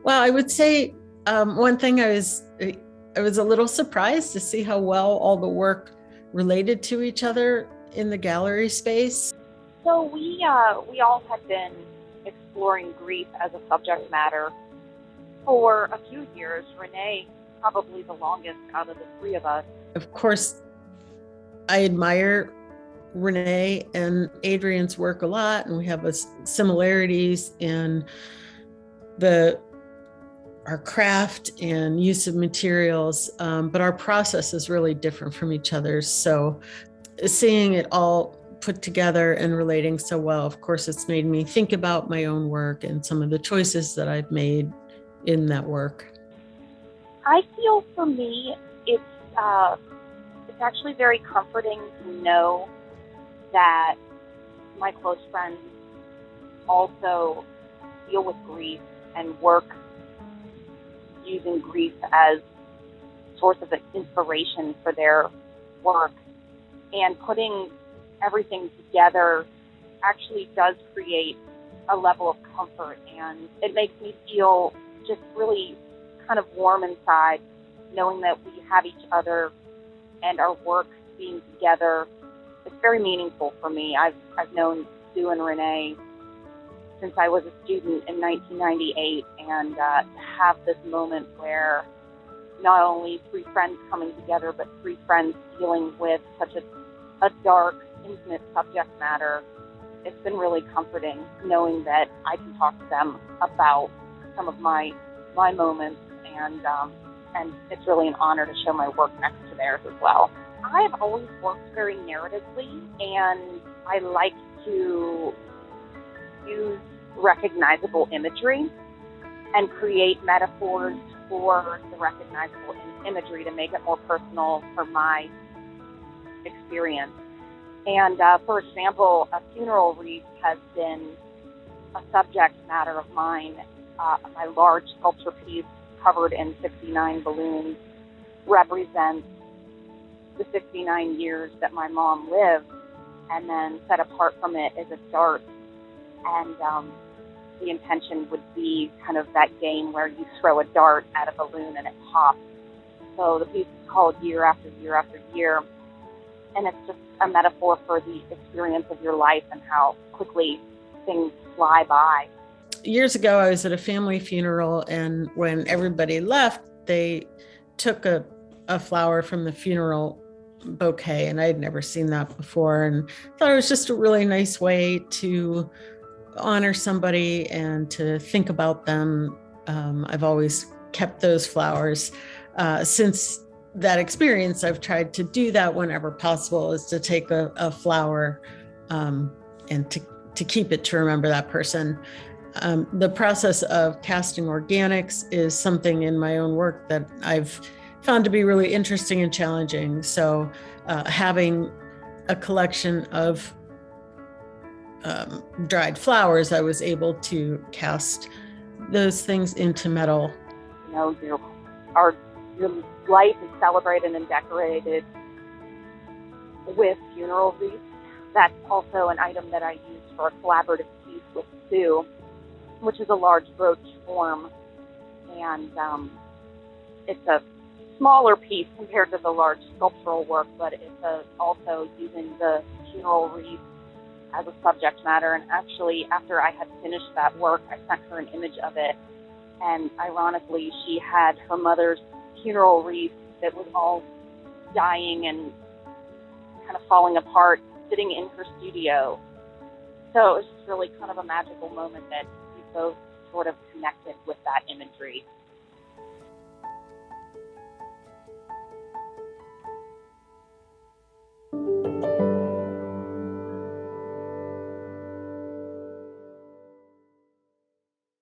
Well, I would say one thing I was a little surprised to see how well all the work related to each other in the gallery space. So we all had been exploring grief as a subject matter for a few years. Renee, probably the longest out of the three of us. Of course, I admire Renee and Adrian's work a lot, and we have similarities in our craft and use of materials, but our process is really different from each other's. So seeing it all put together and relating so well, of course, it's made me think about my own work and some of the choices that I've made in that work. I feel for me, it's actually very comforting to know that my close friends also deal with grief and work using grief as a source of inspiration for their work. And putting everything together actually does create a level of comfort, and it makes me feel just really kind of warm inside, knowing that we have each other and our work being together. It's very meaningful for me. I've known Sue and Renee since I was a student in 1998, and to have this moment where not only three friends coming together, but three friends dealing with such a dark, intimate subject matter, it's been really comforting knowing that I can talk to them about some of my moments, and it's really an honor to show my work next to theirs as well. I have always worked very narratively, and I like to use recognizable imagery and create metaphors for the recognizable imagery to make it more personal for my experience. And for example, a funeral wreath has been a subject matter of mine. My large sculpture piece covered in 69 balloons represents the 69 years that my mom lived, and then set apart from it is a dart. And the intention would be kind of that game where you throw a dart at a balloon and it pops. So the piece is called Year After Year After Year, and it's just a metaphor for the experience of your life and how quickly things fly by. Years ago, I was at a family funeral, and when everybody left, they took a flower from the funeral bouquet, and I had never seen that before, and thought it was just a really nice way to honor somebody and to think about them. I've always kept those flowers. Since that experience, I've tried to do that whenever possible, is to take a flower and to keep it to remember that person. The process of casting organics is something in my own work that I've found to be really interesting and challenging. So having a collection of dried flowers, I was able to cast those things into metal. You know, your life is celebrated and decorated with funeral wreaths. That's also an item that I used for a collaborative piece with Sue, which is a large brooch form, and it's a smaller piece compared to the large sculptural work, but it's also using the funeral wreath as a subject matter. And actually, after I had finished that work, I sent her an image of it, and ironically, she had her mother's funeral wreath that was all dying and kind of falling apart, sitting in her studio. So it was just really kind of a magical moment that we both sort of connected with that imagery.